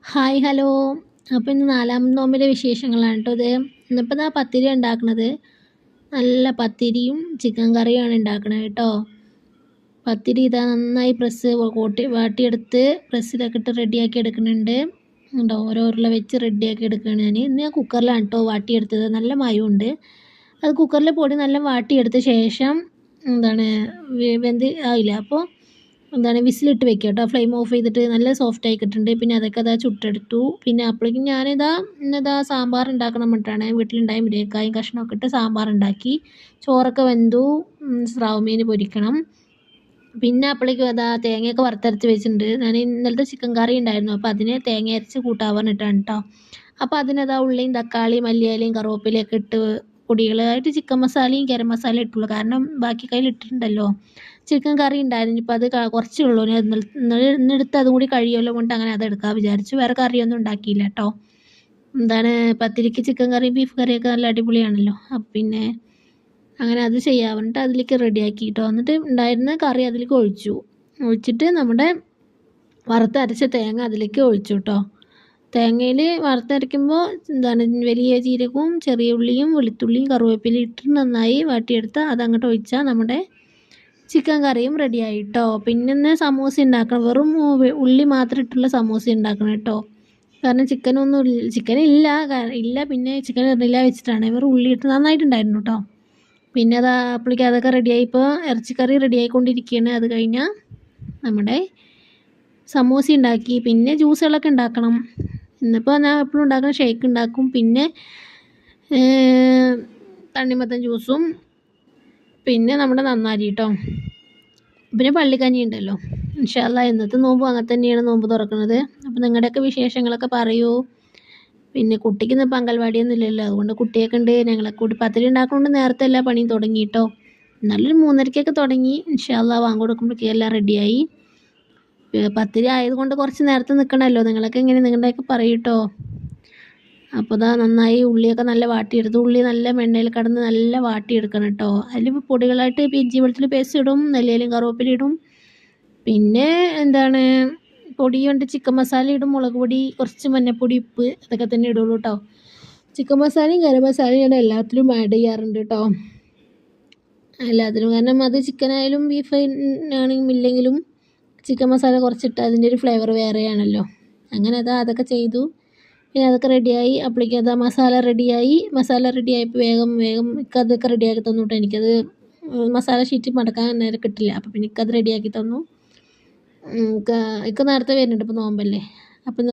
Hi hello. അപ്പോൾ ഇന്ന് നാലാമത്തെ നോമ്പിൻ്റെ വിശേഷങ്ങളാണ് കേട്ടോ ഇത്. ഇന്നിപ്പോൾ ദാ പത്തിരി ഉണ്ടാക്കണത്. നല്ല പത്തിരിയും ചിക്കൻ കറിയുമാണ് ഉണ്ടാക്കണത് കേട്ടോ. പത്തിരി ഇതാ നന്നായി വാട്ടിയെടുത്ത് പ്രസ്സിലൊക്കെ ഇട്ട് റെഡിയാക്കി എടുക്കുന്നുണ്ട്. ഉണ്ടോ, ഓരോ ഉരുള വെച്ച് റെഡിയാക്കി എടുക്കുകയാണ് ഞാൻ. ഇന്ന് ഞാൻ കുക്കറിലാണ് കേട്ടോ വാട്ടിയെടുത്തത്. നല്ല മയമുണ്ട്. അത് കുക്കറിൽ പൊടി നല്ല വാട്ടിയെടുത്ത ശേഷം എന്താണ് വെന്ത് ആയില്ല, അപ്പോൾ വിസിലിട്ട് വെക്കുക കേട്ടോ. ഫ്ലെയിം ഓഫ് ചെയ്തിട്ട് നല്ല സോഫ്റ്റ് ആയി കിട്ടുന്നുണ്ട്. പിന്നെ അതൊക്കെ അതാ ചുട്ടെടുത്തു. പിന്നെ അപ്പോഴേക്കും ഇന്നിതാ സാമ്പാർ ഉണ്ടാക്കണം എന്നിട്ടാണ് വീട്ടിലുണ്ടായ മുരിങ്ങക്കായും കഷ്ണമൊക്കെ ഇട്ട് സാമ്പാർ ഉണ്ടാക്കി. ചോറൊക്കെ വെന്തു. സ്രാവ് മീൻ പൊരിക്കണം. പിന്നെ അപ്പോഴേക്കും അതാ തേങ്ങയൊക്കെ വറുത്തരച്ച് വെച്ചിട്ടുണ്ട്. ഞാൻ ഇന്നലത്തെ ചിക്കൻ കറി ഉണ്ടായിരുന്നു, അപ്പോൾ അതിന് തേങ്ങ അരച്ച് കൂട്ടാൻ പറഞ്ഞിട്ടാണ് കേട്ടോ. അപ്പോൾ അതിനതാ ഉള്ളിയും തക്കാളി മല്ലിയിലയും കറിവേപ്പിലയൊക്കെ ഇട്ട് പൊടികളായിട്ട് ചിക്കൻ മസാലയും ഗരം മസാല ഇട്ടുള്ളൂ. കാരണം ബാക്കി കയ്യിൽ ഇട്ടിട്ടുണ്ടല്ലോ. ചിക്കൻ കറി ഉണ്ടായിരുന്നു, ഇപ്പോൾ അത് കുറച്ചേ ഉള്ളൂ. ഞാൻ ഇന്നെടുത്ത് അതും കൂടി കഴിയുമല്ലോ കൊണ്ട് അങ്ങനെ അതെടുക്കാൻ വിചാരിച്ചു. വേറെ കറിയൊന്നും ഉണ്ടാക്കിയില്ല കേട്ടോ. പത്തിരിക്ക് ചിക്കൻ കറിയും ബീഫ് കറിയൊക്കെ നല്ല അടിപൊളിയാണല്ലോ. അപ്പം പിന്നെ അങ്ങനെ അത് ചെയ്യാൻ പറഞ്ഞിട്ട് അതിലേക്ക് റെഡിയാക്കി കേട്ടോ. എന്നിട്ട് ഉണ്ടായിരുന്ന കറി അതിലേക്ക് ഒഴിച്ചിട്ട് നമ്മുടെ വറുത്തരച്ച തേങ്ങ അതിലേക്ക് ഒഴിച്ചു കേട്ടോ. തേങ്ങയിൽ വറുത്തരയ്ക്കുമ്പോൾ വലിയ ജീരകവും ചെറിയ ഉള്ളിയും വെളുത്തുള്ളിയും കറിവേപ്പിലയും ഇട്ട് നന്നായി വാട്ടിയെടുത്ത് അതങ്ങോട്ട് ഒഴിച്ചാൽ നമ്മുടെ ചിക്കൻ കറിയും റെഡിയായി കേട്ടോ. പിന്നെ സമൂസ ഉണ്ടാക്കണം. വെറും ഉള്ളി മാത്രം ഇട്ടുള്ള സമൂസ ഉണ്ടാക്കണം കേട്ടോ. കാരണം ചിക്കൻ ഇല്ല, പിന്നെ ചിക്കൻ ഇറങ്ങില്ല വെച്ചിട്ടാണ് വെറും ഉള്ളി ഇട്ട് നന്നായിട്ടുണ്ടായിരുന്നു കേട്ടോ. പിന്നെ അപ്പോഴേക്കും അതൊക്കെ റെഡിയായി. ഇപ്പോൾ ഇറച്ചിക്കറി റെഡിയായിക്കൊണ്ടിരിക്കുകയാണ്. അത് കഴിഞ്ഞാൽ നമ്മുടെ സമൂസ ഉണ്ടാക്കി. പിന്നെ ജ്യൂസുകളൊക്കെ ഉണ്ടാക്കണം. ഇന്നിപ്പോൾ ഞാൻ എപ്പോഴും ഉണ്ടാക്കുന്ന ഷേക്ക് ഉണ്ടാക്കും. പിന്നെ തണ്ണിമത്തൻ ജ്യൂസും പിന്നെ നമ്മുടെ നന്നാരി കേട്ടോ. പിന്നെ പള്ളിക്കഞ്ഞി ഉണ്ടല്ലോ. ഇൻഷാ അല്ലാഹ് ഇന്നത്തെ നോമ്പും അങ്ങനെ തന്നെയാണ് നോമ്പ് തുറക്കുന്നത്. അപ്പോൾ നിങ്ങളുടെയൊക്കെ വിശേഷങ്ങളൊക്കെ പറയൂ. പിന്നെ കുട്ടിക്ക് ഇന്നിപ്പോൾ അംഗൻവാടിയൊന്നും ഇല്ലല്ലോ, അതുകൊണ്ട് കുട്ടിയൊക്കെ ഉണ്ട്. ഞങ്ങളെ കൂടി പത്തിരി ഉണ്ടാക്കുന്നുണ്ട്. നേരത്തെ എല്ലാ പണിയും തുടങ്ങി കേട്ടോ. നല്ലൊരു 3:30ക്കൊക്കെ തുടങ്ങി. ഇൻഷാ അല്ലാഹ് വാങ്ങ് കൊടുക്കുമ്പോഴേക്കും എല്ലാം റെഡിയായി. പത്തിരി ആയതുകൊണ്ട് കുറച്ച് നേരത്തെ നിൽക്കണമല്ലോ. നിങ്ങളൊക്കെ എങ്ങനെ നിങ്ങളുടെയൊക്കെ പറയൂ കേട്ടോ. അപ്പോൾ നന്നായി ഉള്ളിയൊക്കെ നല്ല വാട്ടിയെടുത്തു. ഉള്ളി നല്ല എണ്ണയിൽ കിടന്ന് നല്ല വാട്ടിയെടുക്കണം കേട്ടോ. അതിൽ പൊടികളായിട്ട് ഇഞ്ചി വെളുത്തുള്ളി പേസ്റ്റ് ഇടും, നെല്ലിയിലും കറിവേപ്പില ഇടും. പിന്നെ പൊടി കൊണ്ട് ചിക്കൻ മസാല ഇടും, മുളക് പൊടി, കുറച്ച് മഞ്ഞൾപ്പൊടി, ഉപ്പ്, അതൊക്കെ തന്നെ ഇടുള്ളൂ കേട്ടോ. ചിക്കൻ മസാലയും ഗരം മസാലയും ഞാൻ എല്ലാത്തിലും ആഡ് ചെയ്യാറുണ്ട് കേട്ടോ. എല്ലാത്തിലും, കാരണം അത് ചിക്കനായാലും ബീഫ് ആണെങ്കിലും ഇല്ലെങ്കിലും ചിക്കൻ മസാല കുറച്ചിട്ട് അതിൻ്റെ ഒരു ഫ്ലേവർ വേറെയാണല്ലോ. അങ്ങനെ അതൊക്കെ ചെയ്തു. പിന്നെ അതൊക്കെ റെഡിയായി. അപ്പോഴേക്കും മസാല റെഡിയായപ്പോൾ വേഗം അതൊക്കെ റെഡിയാക്കി തന്നു കേട്ടോ. എനിക്കത് മസാല ഷീറ്റ് മടക്കാൻ നേരെ കിട്ടില്ല. അപ്പോൾ പിന്നെ അത് റെഡിയാക്കി തന്നു. നേരത്തെ വരുന്നുണ്ട്, ഇപ്പോൾ നോമ്പല്ലേ.